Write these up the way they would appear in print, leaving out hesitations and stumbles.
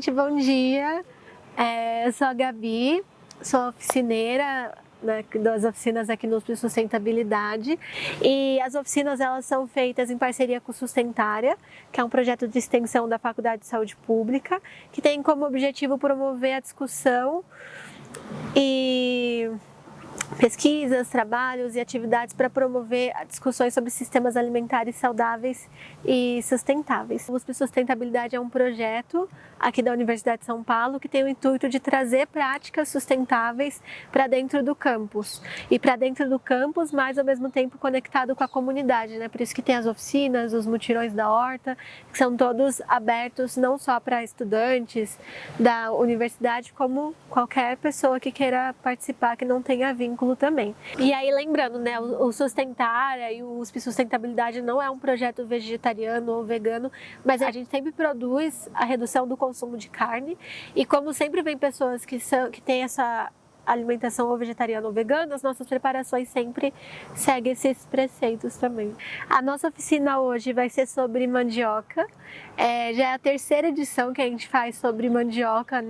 gente, bom dia. Eu sou a Gabi, sou oficineira, né, das oficinas aqui no Núcleo Sustentabilidade, e as oficinas elas são feitas em parceria com o Sustentária, que é um projeto de extensão da Faculdade de Saúde Pública, que tem como objetivo promover a discussão e pesquisas, trabalhos e atividades para promover discussões sobre sistemas alimentares saudáveis e sustentáveis. O USP Sustentabilidade é um projeto aqui da Universidade de São Paulo que tem o intuito de trazer práticas sustentáveis para dentro do campus. E para dentro do campus, mas ao mesmo tempo conectado com a comunidade, né? Por isso que tem as oficinas, os mutirões da horta, que são todos abertos não só para estudantes da universidade, como qualquer pessoa que queira participar, que não tenha vínculo também. E aí lembrando, né, o Sustentária e o USP Sustentabilidade não é um projeto vegetariano ou vegano, mas a gente sempre produz a redução do consumo de carne, e como sempre vem pessoas que têm essa alimentação ou vegetariana ou vegana, as nossas preparações sempre seguem esses preceitos também. A nossa oficina hoje vai ser sobre mandioca. Já é a terceira edição que a gente faz sobre mandioca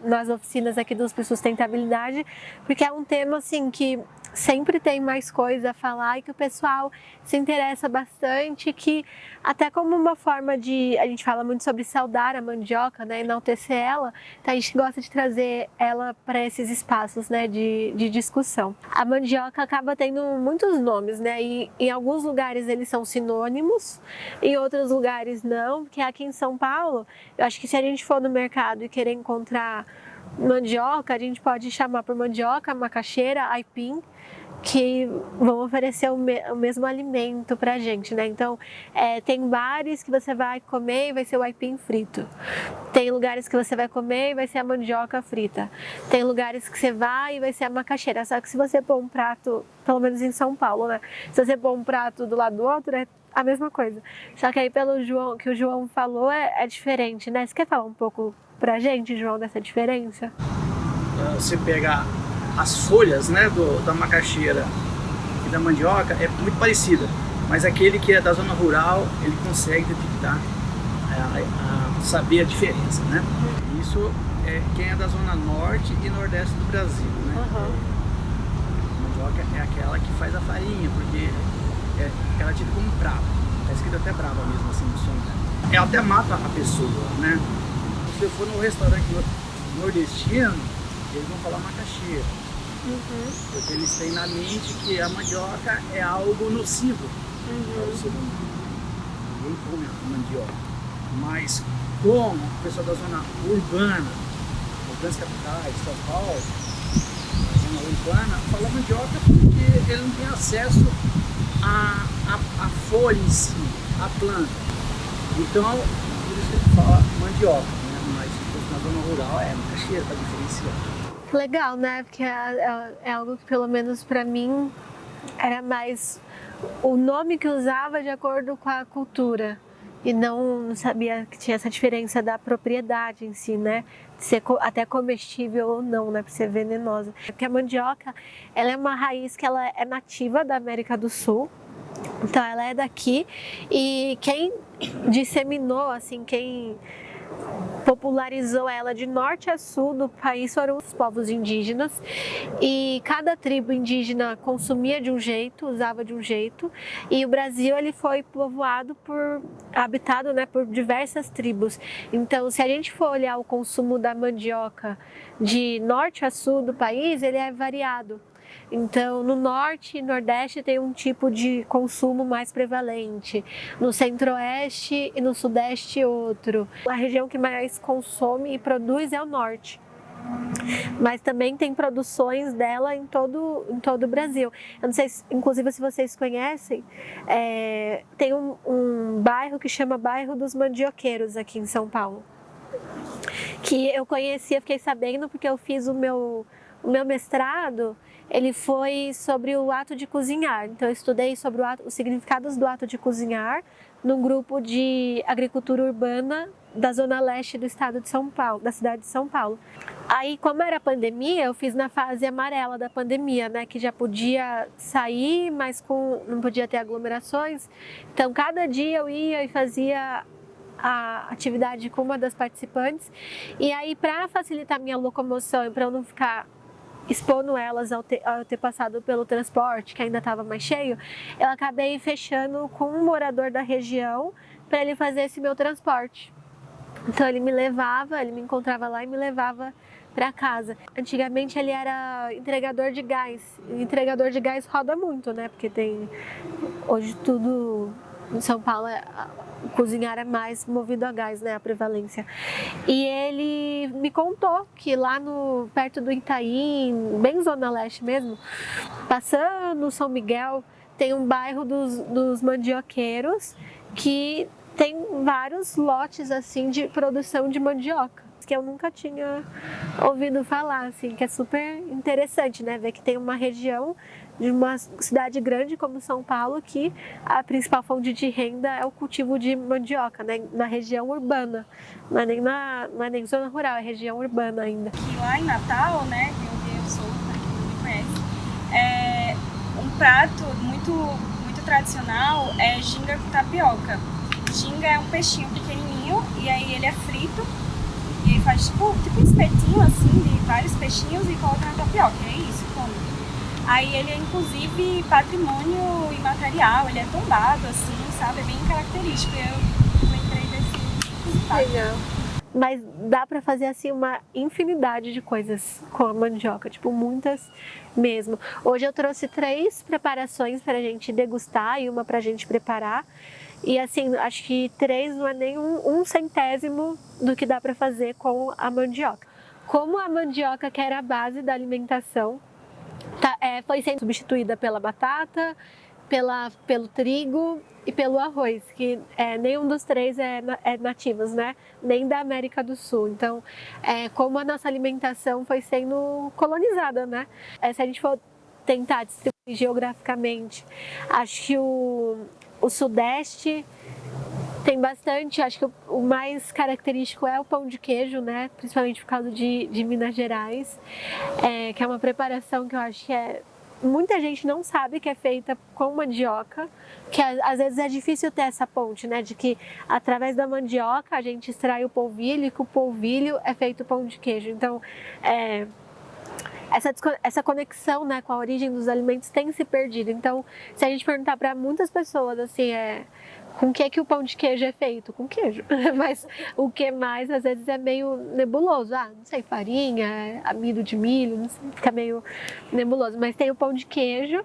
nas oficinas aqui do USP Sustentabilidade, porque é um tema assim que sempre tem mais coisa a falar e que o pessoal se interessa bastante, que até como uma forma de, a gente fala muito sobre saudar a mandioca, né, enaltecer ela, então a gente gosta de trazer ela para esses espaços, né, de discussão. A mandioca acaba tendo muitos nomes, né, e em alguns lugares eles são sinônimos, em outros lugares não, porque aqui em São Paulo, eu acho que se a gente for no mercado e querer encontrar mandioca, a gente pode chamar por mandioca, macaxeira, aipim, que vão oferecer o mesmo alimento pra gente, né? Então, tem bares que você vai comer e vai ser o aipim frito. Tem lugares que você vai comer e vai ser a mandioca frita. Tem lugares que você vai e vai ser a macaxeira. Só que se você pôr um prato, pelo menos em São Paulo, né? Se você pôr um prato do lado do outro, é a mesma coisa. Só que aí, pelo João, que o João falou, é diferente, né? Você quer falar um pouco pra gente, João, dessa diferença? Você pega as folhas, né, da macaxeira e da mandioca, é muito parecida, mas aquele que é da zona rural, ele consegue detectar, saber a diferença, né? Isso é quem é da zona norte e nordeste do Brasil, né? A mandioca é aquela que faz a farinha, porque ela é tida como brava, tá escrito até brava mesmo assim no som, né? Ela até mata a pessoa, né? Se eu for num restaurante nordestino, eles vão falar macaxeira. Porque eles têm na mente que a mandioca é algo nocivo para o ser humano. Ninguém come a mandioca. Mas como o pessoal da zona urbana, as grandes capitais, São Paulo, a zona urbana, fala mandioca porque ele não tem acesso à folha em si, à planta. Então, por isso que ele fala mandioca, né? Mas na zona rural é macaxeira para diferenciar. Legal, né? Porque é algo que, pelo menos para mim, era mais o nome que usava de acordo com a cultura. E não sabia que tinha essa diferença da propriedade em si, né? De ser até comestível ou não, né? Por ser venenosa. Porque a mandioca, ela é uma raiz que ela é nativa da América do Sul. Então ela é daqui. E quem disseminou, assim, quem popularizou ela de norte a sul do país foram os povos indígenas, e cada tribo indígena consumia de um jeito, usava de um jeito, e o Brasil ele foi habitado, né, por diversas tribos. Então, se a gente for olhar o consumo da mandioca de norte a sul do país, ele é variado. Então, no norte e nordeste tem um tipo de consumo mais prevalente, no centro-oeste e no sudeste outro. A região que mais consome e produz é o norte, mas também tem produções dela em todo o Brasil. Eu não sei, inclusive, se vocês conhecem, tem um bairro que chama Bairro dos Mandioqueiros aqui em São Paulo, que eu conhecia, fiquei sabendo porque eu fiz o meu mestrado, ele foi sobre o ato de cozinhar. Então eu estudei sobre os significados do ato de cozinhar num grupo de agricultura urbana da zona leste do estado de São Paulo, da cidade de São Paulo. Aí, como era pandemia, eu fiz na fase amarela da pandemia, né, que já podia sair, mas não podia ter aglomerações. Então cada dia eu ia e fazia a atividade com uma das participantes. E aí, para facilitar minha locomoção e para eu não ficar expondo elas ao ter passado pelo transporte, que ainda estava mais cheio, eu acabei fechando com um morador da região para ele fazer esse meu transporte. Então ele me encontrava lá e me levava para casa. Antigamente ele era entregador de gás. E entregador de gás roda muito, né? Porque tem hoje tudo em São Paulo, cozinhar é mais movido a gás, né? A prevalência. E ele me contou que lá perto do Itaim, bem Zona Leste mesmo, passando São Miguel, tem um bairro dos mandioqueiros que tem vários lotes assim de produção de mandioca, que eu nunca tinha ouvido falar, assim, que é super interessante, né? Ver que tem uma região de uma cidade grande como São Paulo que a principal fonte de renda é o cultivo de mandioca, né? Na região urbana, não é nem zona rural, é região urbana ainda. E lá em Natal, né, de onde eu sou, para quem não me conhece, um prato muito tradicional é ginga com tapioca. Ginga é um peixinho pequenininho e aí ele é frito e aí faz tipo um espetinho assim de vários peixinhos e coloca na tapioca, é isso, come. Aí ele é inclusive patrimônio imaterial, ele é tombado assim, sabe, é bem característico. Eu lembrei desse prato. Legal. Mas dá para fazer assim uma infinidade de coisas com a mandioca, tipo muitas mesmo. Hoje eu trouxe 3 preparações para a gente degustar e uma para a gente preparar. E assim, acho que 3 não é nem um centésimo do que dá para fazer com a mandioca. Como a mandioca, que era a base da alimentação, foi sendo substituída pela batata, pelo trigo e pelo arroz, que nenhum dos 3 é nativos, né? Nem da América do Sul. Então, como a nossa alimentação foi sendo colonizada, né? Se a gente for tentar distribuir geograficamente, acho que o Sudeste tem bastante, acho que o mais característico é o pão de queijo, né? Principalmente por causa de Minas Gerais, que é uma preparação que eu acho que muita gente não sabe que é feita com mandioca, que às vezes é difícil ter essa ponte, né? De que através da mandioca a gente extrai o polvilho e que o polvilho é feito pão de queijo. Então, essa conexão, né, com a origem dos alimentos tem se perdido. Então, se a gente perguntar para muitas pessoas assim, com que o pão de queijo é feito? Com queijo. Mas o que mais, às vezes, é meio nebuloso. Não sei, farinha, amido de milho, não sei, fica meio nebuloso. Mas tem o pão de queijo.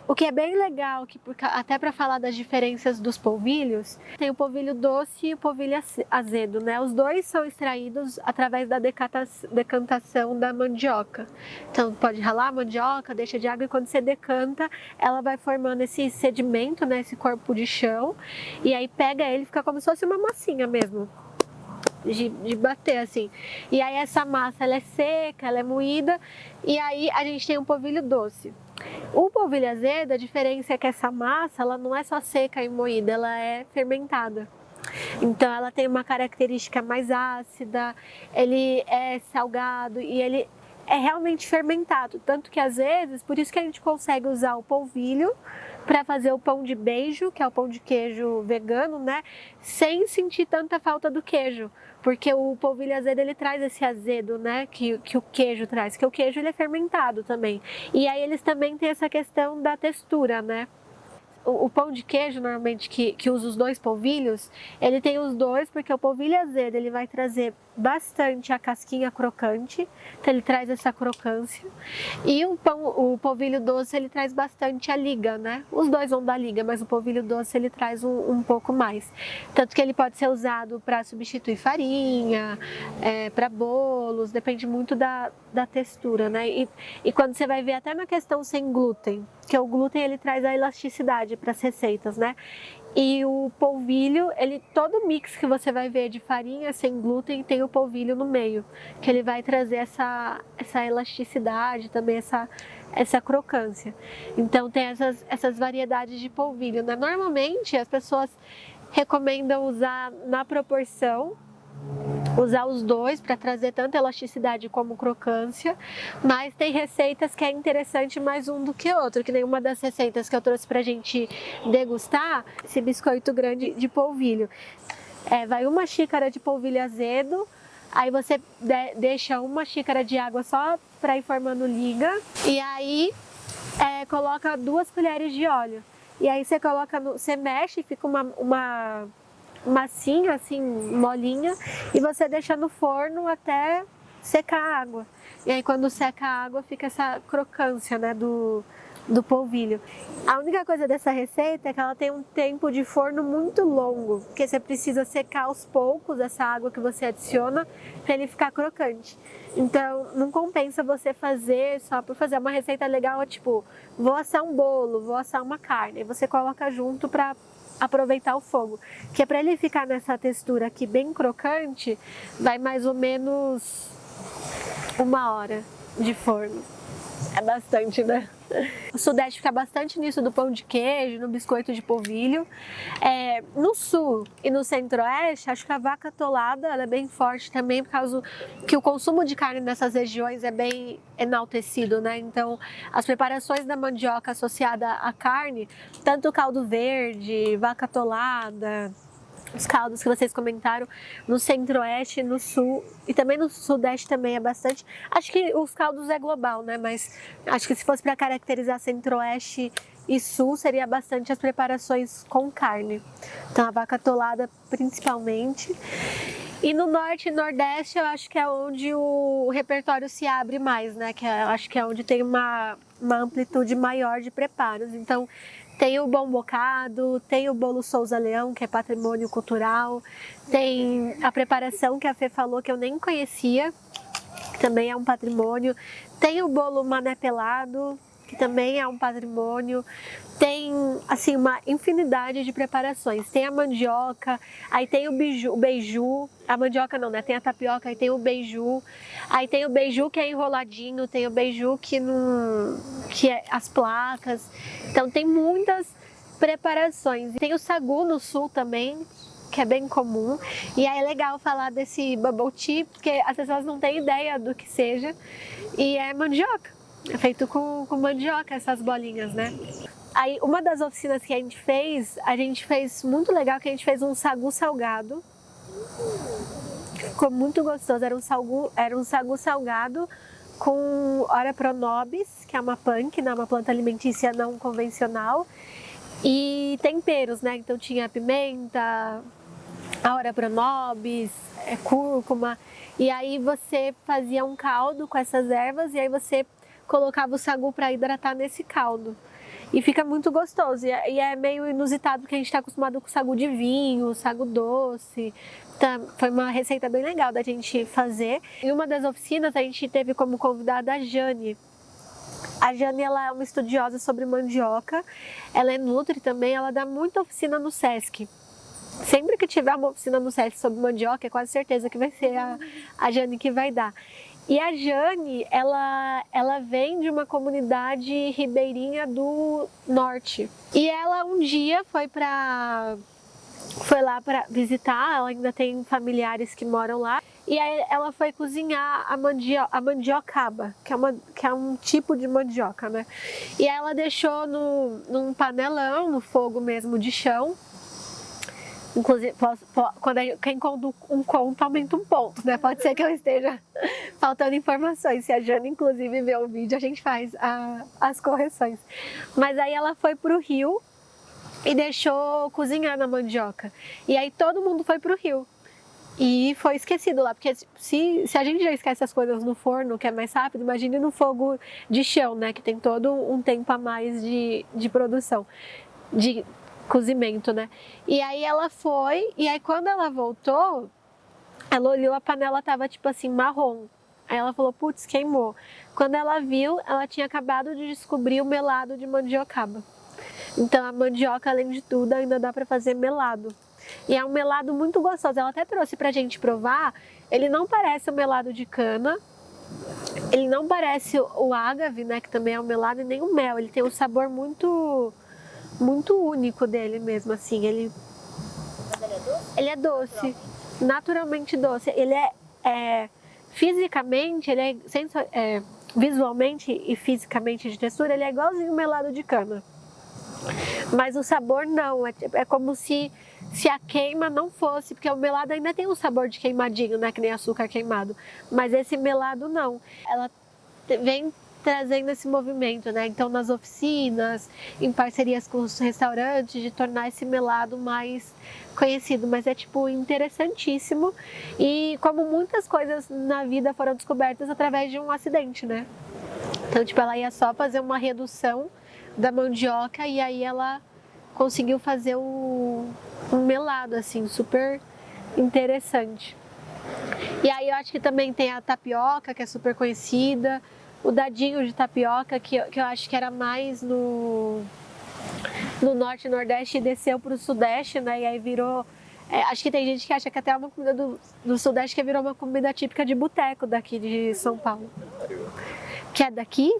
O que é bem legal, até para falar das diferenças dos polvilhos, tem o polvilho doce e o polvilho azedo, né? Os dois são extraídos através da decantação da mandioca. Então, pode ralar a mandioca, deixa de água e quando você decanta, ela vai formando esse sedimento, né? Esse corpo de chão, e aí pega ele, fica como se fosse uma massinha mesmo. De bater assim. E aí essa massa ela é seca, ela é moída e aí a gente tem um polvilho doce. O polvilho azedo, a diferença é que essa massa ela não é só seca e moída, ela é fermentada. Então ela tem uma característica mais ácida, ele é salgado e ele é realmente fermentado. Tanto que às vezes, por isso que a gente consegue usar o polvilho para fazer o pão de beijo, que é o pão de queijo vegano, né? Sem sentir tanta falta do queijo. Porque o polvilho azedo, ele traz esse azedo, né? Que o queijo traz. Que o queijo, ele é fermentado também. E aí eles também têm essa questão da textura, né? O pão de queijo, normalmente, que usa os 2 polvilhos, ele tem os 2 porque o polvilho azedo, ele vai trazer bastante a casquinha crocante, então ele traz essa crocância. E o polvilho doce, ele traz bastante a liga, né? Os 2 vão dar liga, mas o polvilho doce, ele traz um pouco mais. Tanto que ele pode ser usado para substituir farinha, para bolos, depende muito da textura, né? E quando você vai ver até na questão sem glúten, que o glúten ele traz a elasticidade para as receitas, né? E o polvilho, todo mix que você vai ver de farinha sem glúten tem o polvilho no meio, que ele vai trazer essa elasticidade, também essa crocância. Então tem essas variedades de polvilho, né? Normalmente as pessoas recomendam usar na proporção usar os dois para trazer tanto elasticidade como crocância, mas tem receitas que é interessante mais um do que outro, que nem uma das receitas que eu trouxe pra gente degustar, esse biscoito grande de polvilho. Vai 1 xícara de polvilho azedo, aí você deixa 1 xícara de água só para ir formando liga, e aí coloca 2 colheres de óleo. E aí você coloca, você mexe, fica uma massinha, assim, molinha, e você deixa no forno até secar a água. E aí quando seca a água fica essa crocância, né, do polvilho. A única coisa dessa receita é que ela tem um tempo de forno muito longo, porque você precisa secar aos poucos essa água que você adiciona para ele ficar crocante. Então não compensa você fazer só por fazer. Uma receita legal é tipo, vou assar um bolo, vou assar uma carne, e você coloca junto para aproveitar o fogo, que é para ele ficar nessa textura aqui bem crocante, vai mais ou menos 1 hora de forno. É bastante, né? O Sudeste fica bastante nisso do pão de queijo, no biscoito de polvilho. No Sul e no Centro-Oeste, acho que a vaca atolada ela é bem forte também, por causa que o consumo de carne nessas regiões é bem enaltecido, né? Então, as preparações da mandioca associada à carne, tanto o caldo verde, vaca atolada, os caldos que vocês comentaram, no Centro-Oeste, no Sul e também no Sudeste também é bastante. Acho que os caldos é global, né? Mas acho que se fosse para caracterizar Centro-Oeste e Sul, seria bastante as preparações com carne. Então a vaca atolada principalmente. E no Norte e Nordeste eu acho que é onde o repertório se abre mais, né? Acho que é onde tem uma amplitude maior de preparos. Então tem o bom bocado, tem o bolo Souza Leão, que é patrimônio cultural, tem a preparação que a Fê falou que eu nem conhecia, que também é um patrimônio, tem o bolo mané pelado, que também é um patrimônio, tem assim uma infinidade de preparações, tem a mandioca, aí tem o beiju, a mandioca não, né? Tem a tapioca, aí tem o beiju, aí tem o beiju que é enroladinho, tem o beiju que é as placas, então tem muitas preparações. Tem o sagu no Sul também, que é bem comum, e aí é legal falar desse bubble tea, porque as pessoas não têm ideia do que seja, e é mandioca. É feito com mandioca, essas bolinhas, né? Aí, uma das oficinas que a gente fez muito legal, que a gente fez um sagu salgado. Ficou muito gostoso, era um sagu salgado com ora pronobis, que é uma punk, né? Uma planta alimentícia não convencional, e temperos, né? Então tinha pimenta, a ora pronobis, cúrcuma, e aí você fazia um caldo com essas ervas, e aí você colocava o sagu para hidratar nesse caldo. E fica muito gostoso. E é meio inusitado, porque a gente está acostumado com sagu de vinho, sagu doce. Então, foi uma receita bem legal da gente fazer. Em uma das oficinas, a gente teve como convidada a Jane. A Jane, ela é uma estudiosa sobre mandioca. Ela é nutri também, ela dá muita oficina no Sesc. Sempre que tiver uma oficina no Sesc sobre mandioca, é quase certeza que vai ser a Jane que vai dar. E a Jane, ela vem de uma comunidade ribeirinha do norte. E ela um dia foi lá para visitar, ela ainda tem familiares que moram lá. E aí ela foi cozinhar a mandiocaba, que é um tipo de mandioca, né? E ela deixou num panelão, no fogo mesmo de chão. Inclusive, quem conta um conto aumenta um ponto, né? Pode ser que eu esteja faltando informações. Se a Jana, inclusive, ver o vídeo, a gente faz as correções. Mas aí ela foi pro rio e deixou cozinhar na mandioca. E aí todo mundo foi pro rio. E foi esquecido lá, porque se a gente já esquece as coisas no forno, que é mais rápido, imagine no fogo de chão, né? Que tem todo um tempo a mais de produção, de cozimento, né? E aí ela foi, e aí quando ela voltou, ela olhou, a panela tava tipo assim, marrom. Aí ela falou, putz, queimou. Quando ela viu, ela tinha acabado de descobrir o melado de mandiocaba. Então a mandioca, além de tudo, ainda dá para fazer melado. E é um melado muito gostoso. Ela até trouxe pra gente provar. Ele não parece o melado de cana, ele não parece o ágave, né, que também é um melado, e nem o mel. Ele tem um sabor muito único dele mesmo, assim. Ele é doce? Ele é doce. naturalmente doce. Ele fisicamente, visualmente e fisicamente de textura, ele é igualzinho o melado de cana. Mas o sabor não, é como se a queima não fosse, porque o melado ainda tem um sabor de queimadinho, né, que nem açúcar queimado, mas esse melado não. Ela vem trazendo esse movimento, né, então nas oficinas, em parcerias com os restaurantes, de tornar esse melado mais conhecido, mas é tipo interessantíssimo e como muitas coisas na vida foram descobertas através de um acidente, né. Então tipo, ela ia só fazer uma redução da mandioca e aí ela conseguiu fazer um melado assim, super interessante. E aí eu acho que também tem a tapioca, que é super conhecida, o dadinho de tapioca, que eu acho que era mais no norte e nordeste e desceu para o sudeste, né, e aí virou, acho que tem gente que acha que até uma comida do sudeste que virou uma comida típica de boteco daqui de São Paulo. Que é daqui?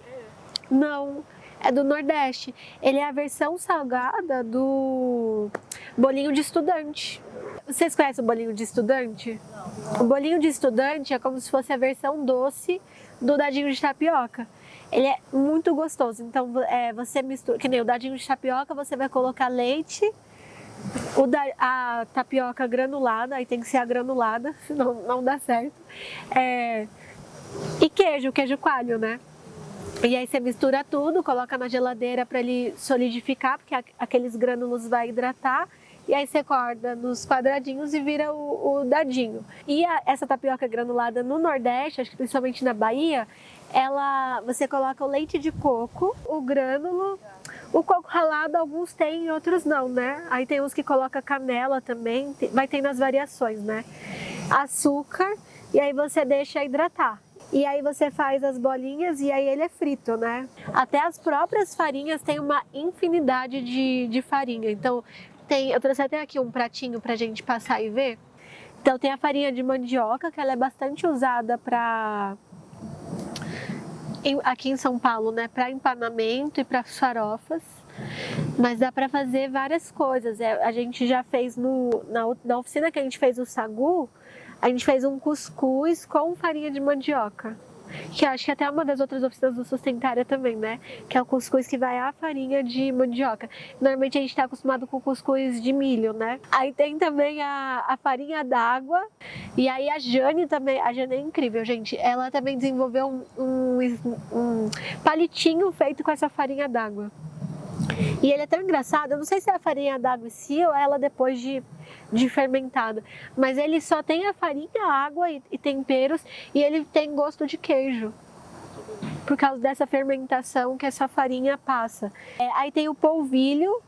Não. É do Nordeste. Ele é a versão salgada do bolinho de estudante. Vocês conhecem o bolinho de estudante? Não. O bolinho de estudante é como se fosse a versão doce do dadinho de tapioca. Ele é muito gostoso. Então, você mistura, que nem o dadinho de tapioca, você vai colocar leite, a tapioca granulada, aí tem que ser a granulada, senão não dá certo. E queijo coalho, né? E aí você mistura tudo, coloca na geladeira para ele solidificar, porque aqueles grânulos vai hidratar. E aí você corta nos quadradinhos e vira o dadinho. E essa tapioca granulada no Nordeste, acho que principalmente na Bahia, você coloca o leite de coco, o grânulo, o coco ralado, alguns têm e outros não, né? Aí tem uns que coloca canela também, vai ter nas variações, né? Açúcar, e aí você deixa hidratar. E aí você faz as bolinhas e aí ele é frito, né? Até as próprias farinhas têm uma infinidade de farinha. Então, eu trouxe até aqui um pratinho pra gente passar e ver. Então tem a farinha de mandioca, que ela é bastante usada aqui em São Paulo, né? Para empanamento e para farofas. Mas dá para fazer várias coisas. A gente já fez na oficina que a gente fez o sagu, a gente fez um cuscuz com farinha de mandioca. Que eu acho que até é uma das outras oficinas do Sustentária também, né? Que é o cuscuz que vai a farinha de mandioca. Normalmente a gente está acostumado com cuscuz de milho, né? Aí tem também a farinha d'água. E aí a Jane também, a Jane é incrível, gente. Ela também desenvolveu um palitinho feito com essa farinha d'água. E ele é tão engraçado, eu não sei se é a farinha d'água em si ou ela depois de fermentada, mas ele só tem a farinha, a água e temperos, e ele tem gosto de queijo, por causa dessa fermentação que essa farinha passa. Aí tem o polvilho,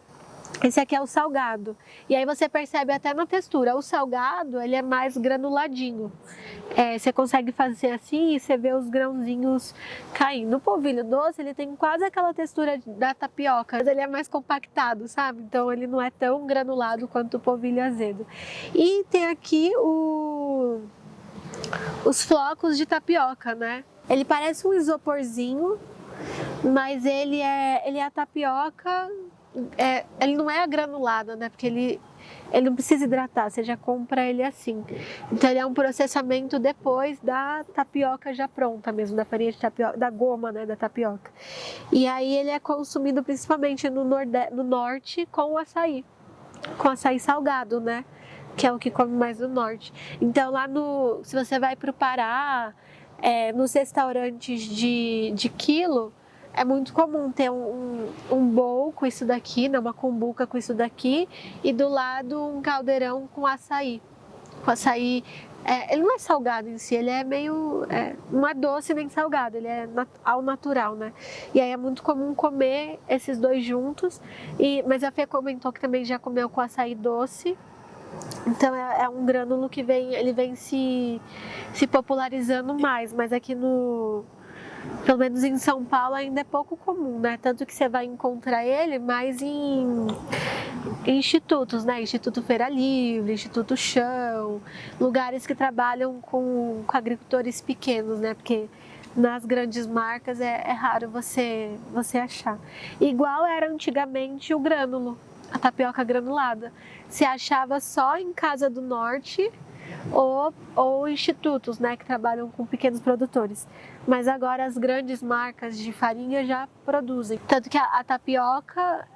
esse aqui é o salgado, e aí você percebe até na textura, o salgado ele é mais granuladinho, você consegue fazer assim e você vê os grãozinhos caindo. O polvilho doce ele tem quase aquela textura da tapioca, mas ele é mais compactado, sabe? Então ele não é tão granulado quanto o polvilho azedo. E tem aqui os flocos de tapioca, né? Ele parece um isoporzinho, mas ele é a tapioca. Ele não é granulado, né? Porque ele não precisa hidratar, você já compra ele assim. Então ele é um processamento depois da tapioca já pronta mesmo, da farinha de tapioca, da goma, né, da tapioca. E aí ele é consumido principalmente no norte com açaí salgado, né? Que é o que come mais no norte. Então lá se você vai para o Pará, nos restaurantes de quilo, é muito comum ter um bowl com isso daqui, né, uma cumbuca com isso daqui, e do lado um caldeirão com açaí. O açaí, ele não é salgado em si, ele é meio, não é doce nem salgado, ele é ao natural, né? E aí é muito comum comer esses dois juntos, mas a Fê comentou que também já comeu com açaí doce. Então é um grânulo que ele vem se popularizando mais, mas aqui pelo menos em São Paulo ainda é pouco comum, né? Tanto que você vai encontrar ele mais em institutos, né? Instituto Feira Livre, Instituto Chão, lugares que trabalham com agricultores pequenos, né? Porque nas grandes marcas é raro você achar. Igual era antigamente o grânulo, a tapioca granulada. Se achava só em Casa do Norte, ou institutos, né, que trabalham com pequenos produtores. Mas agora as grandes marcas de farinha já produzem. Tanto que a tapioca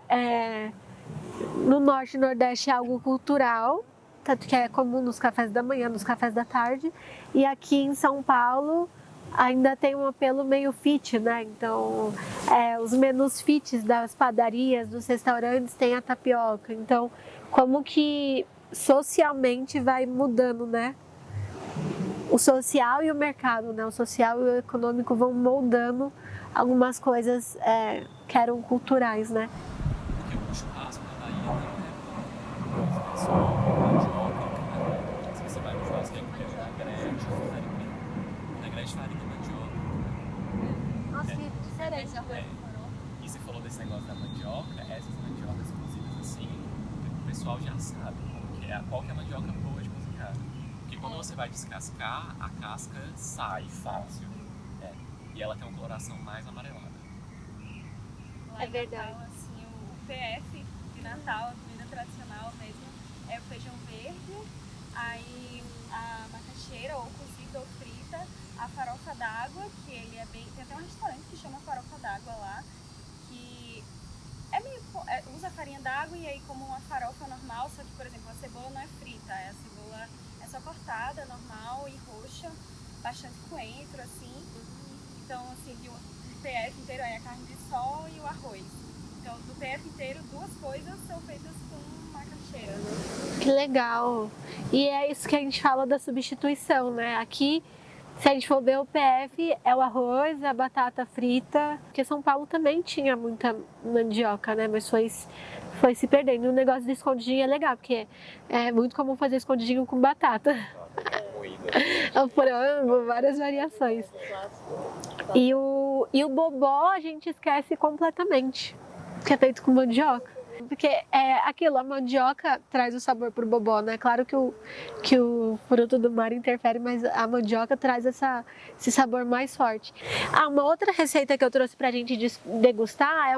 no norte e nordeste é algo cultural, tanto que é comum nos cafés da manhã, nos cafés da tarde. E aqui em São Paulo ainda tem um apelo meio fit, né? Então, os menus fits das padarias, dos restaurantes têm a tapioca. Então, como que socialmente vai mudando, né? O social e o mercado, né? O social e o econômico vão moldando algumas coisas que eram culturais, né? Porque o churrasco na Bahia não é só mandioca, se você vai no churrasco, tem que pegar vinagrete, farinha, mandioca. Nossa, que diferente. E você falou desse negócio da mandioca, essas mandiocas cozidas assim, o pessoal já sabe qual que é a mandioca boa de cozinhar. Porque quando você vai descascar, a casca sai fácil. E ela tem uma coloração mais amarelada. Lá É verdade. Natal, assim, o PF de Natal, a comida tradicional mesmo, é o feijão verde, aí a macaxeira ou cozida ou frita, a farofa d'água, que ele é bem... Tem até um restaurante que chama farofa d'água lá, que usa farinha d'água e aí como uma farofa normal, só que, por exemplo, a cebola não é frita, a cebola é só cortada, normal e roxa, bastante coentro, assim. Então, assim, do PF inteiro é a carne de sol e o arroz. Então, do PF inteiro, 2 coisas são feitas com macaxeira. Que legal! E é isso que a gente fala da substituição, né? Aqui, se a gente for ver o PF, é o arroz, a batata frita. Porque São Paulo também tinha muita mandioca, né? Mas foi se perdendo. O negócio do escondidinho é legal, porque é muito comum fazer escondidinho com batata. O frango, várias variações. E o bobó a gente esquece completamente, que é feito com mandioca. Porque a mandioca traz o sabor pro bobó, né? Claro que o fruto do mar interfere, mas a mandioca traz esse sabor mais forte. Uma outra receita que eu trouxe pra gente degustar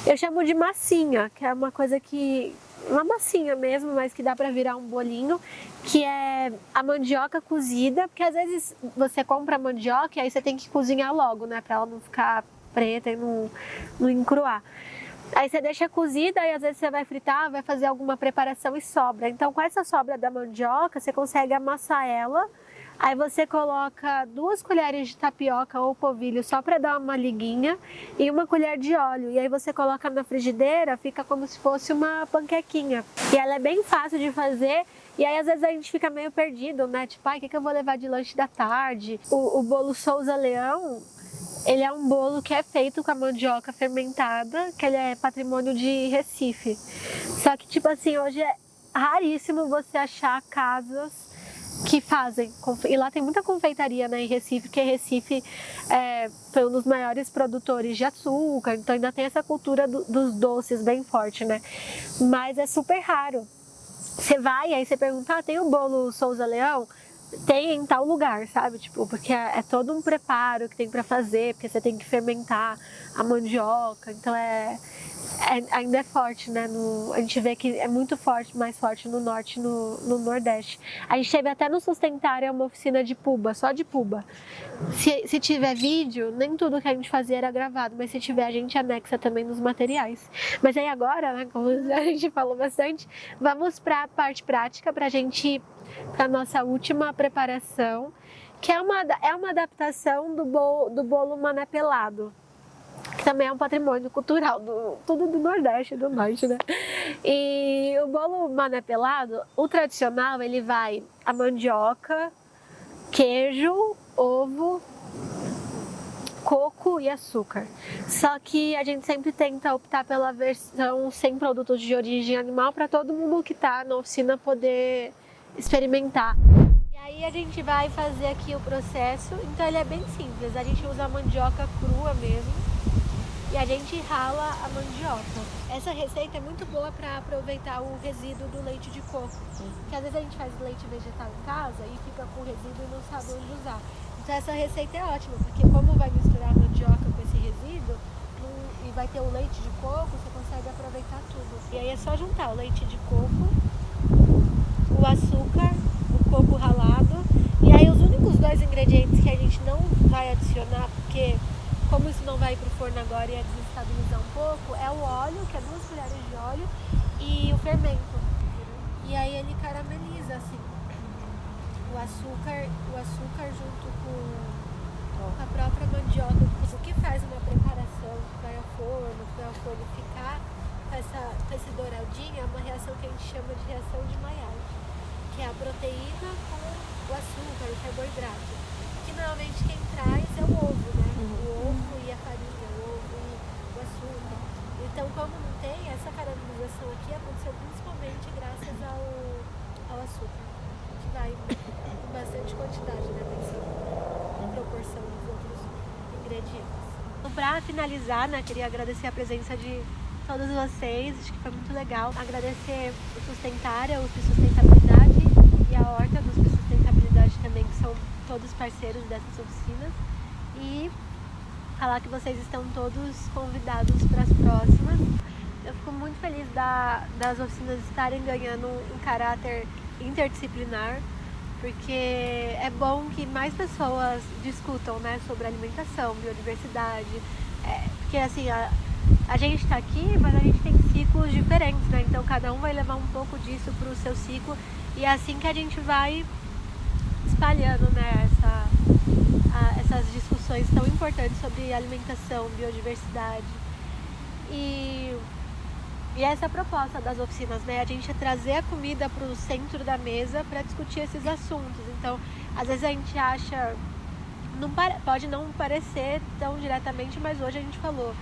eu chamo de massinha, que é uma coisa uma massinha mesmo, mas que dá pra virar um bolinho, que é a mandioca cozida, porque às vezes você compra a mandioca e aí você tem que cozinhar logo, né, pra ela não ficar preta e não encruar. Aí você deixa cozida e às vezes você vai fritar, vai fazer alguma preparação e sobra. Então com essa sobra da mandioca, você consegue amassar ela, aí você coloca 2 colheres de tapioca ou polvilho só para dar uma liguinha e 1 colher de óleo. E aí você coloca na frigideira, fica como se fosse uma panquequinha. E ela é bem fácil de fazer. E aí às vezes a gente fica meio perdido, né? Tipo, o que eu vou levar de lanche da tarde? O bolo Souza Leão, ele é um bolo que é feito com a mandioca fermentada, que ele é patrimônio de Recife. Só que, tipo assim, hoje é raríssimo você achar casas que fazem. E lá tem muita confeitaria, né, em Recife, porque Recife foi um dos maiores produtores de açúcar, então ainda tem essa cultura dos doces bem forte, né? Mas é super raro. Você vai, aí você pergunta, tem o bolo Souza Leão? Tem em tal lugar, sabe? Tipo, porque é todo um preparo que tem pra fazer, porque você tem que fermentar a mandioca, então ainda é forte, né? A gente vê que é muito forte, mais forte no norte e no nordeste. A gente teve até no Sustentária uma oficina de puba, só de puba. Se tiver vídeo, nem tudo que a gente fazia era gravado, mas se tiver a gente anexa também nos materiais. Mas aí agora, né, como a gente falou bastante, vamos pra parte prática pra nossa última preparação, que é uma adaptação do bolo mané pelado, que também é um patrimônio cultural tudo do Nordeste, do Norte, né? E o bolo mané pelado, o tradicional, ele vai a mandioca, queijo, ovo, coco e açúcar. Só que a gente sempre tenta optar pela versão sem produtos de origem animal para todo mundo que está na oficina poder experimentar. E aí a gente vai fazer aqui o processo, então ele é bem simples, a gente usa a mandioca crua mesmo e a gente rala a mandioca. Essa receita é muito boa para aproveitar o resíduo do leite de coco, porque às vezes a gente faz leite vegetal em casa e fica com resíduo e não sabe onde usar. Então essa receita é ótima, porque como vai misturar a mandioca com esse resíduo e vai ter o leite de coco, você consegue aproveitar tudo. E aí é só juntar o leite de coco, o açúcar ingredientes que a gente não vai adicionar, porque como isso não vai pro forno agora e ia desestabilizar um pouco, é o óleo, que é 2 colheres de óleo, e o fermento. E aí ele carameliza, assim, o açúcar junto com a própria mandioca. O que faz uma preparação que vai ao forno ficar com esse douradinho, é uma reação que a gente chama de reação de Maillard, que é a proteína com o açúcar, o carboidrato. Que normalmente quem traz é o ovo, né? O ovo e a farinha, o ovo e o açúcar. Então, como não tem, essa caramelização aqui aconteceu principalmente graças ao açúcar, que vai em bastante quantidade, né? Pensando em proporção dos outros ingredientes. Então, para finalizar, né, queria agradecer a presença de todos vocês, acho que foi muito legal. Agradecer o Sustentária, o USP Sustentabilidade e a Horta do USP Sustentabilidade também, que são todos parceiros dessas oficinas. E falar que vocês estão todos convidados para as próximas. Eu fico muito feliz das oficinas estarem ganhando um caráter interdisciplinar, porque é bom que mais pessoas discutam, né, sobre alimentação, biodiversidade, porque assim, a gente está aqui, mas a gente tem ciclos diferentes, né? Então cada um vai levar um pouco disso para o seu ciclo e é assim que a gente vai espalhando, né, essas discussões tão importantes sobre alimentação, biodiversidade. E essa é a proposta das oficinas, né? A gente trazer a comida para o centro da mesa para discutir esses assuntos. Então, às vezes a gente acha, pode não parecer tão diretamente, mas hoje a gente falou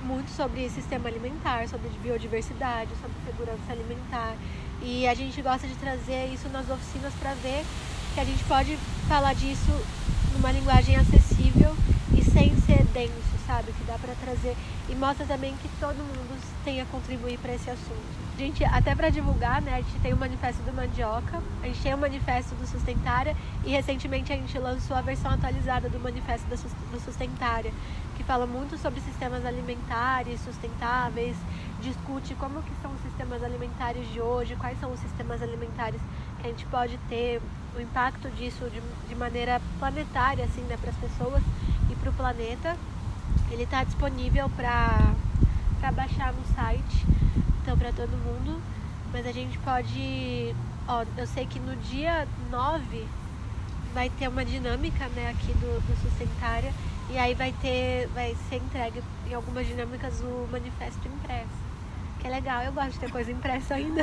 muito sobre sistema alimentar, sobre biodiversidade, sobre segurança alimentar. E a gente gosta de trazer isso nas oficinas para ver que a gente pode falar disso numa linguagem acessível e sem ser denso, sabe? Que dá para trazer e mostra também que todo mundo tem a contribuir para esse assunto. A gente, até para divulgar, né? A gente tem o manifesto do Mandioca, a gente tem o manifesto do Sustentária e recentemente a gente lançou a versão atualizada do manifesto do Sustentária, que fala muito sobre sistemas alimentares sustentáveis, discute como que são os sistemas alimentares de hoje, quais são os sistemas alimentares que a gente pode ter, o impacto disso de maneira planetária, assim, né, para as pessoas e para o planeta. Ele está disponível para baixar no site, então para todo mundo, mas a gente pode, eu sei que no dia 9 vai ter uma dinâmica, né, aqui do Sustentária, e aí vai ser entregue em algumas dinâmicas o manifesto impresso, que é legal. Eu gosto de ter coisa impressa ainda.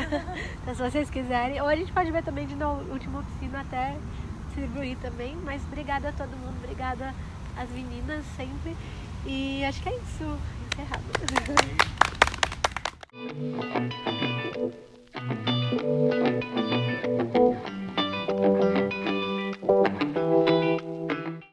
Então, se vocês quiserem, ou a gente pode ver também de novo última oficina até distribuir também, mas obrigada a todo mundo, obrigada às meninas sempre, e acho que é isso.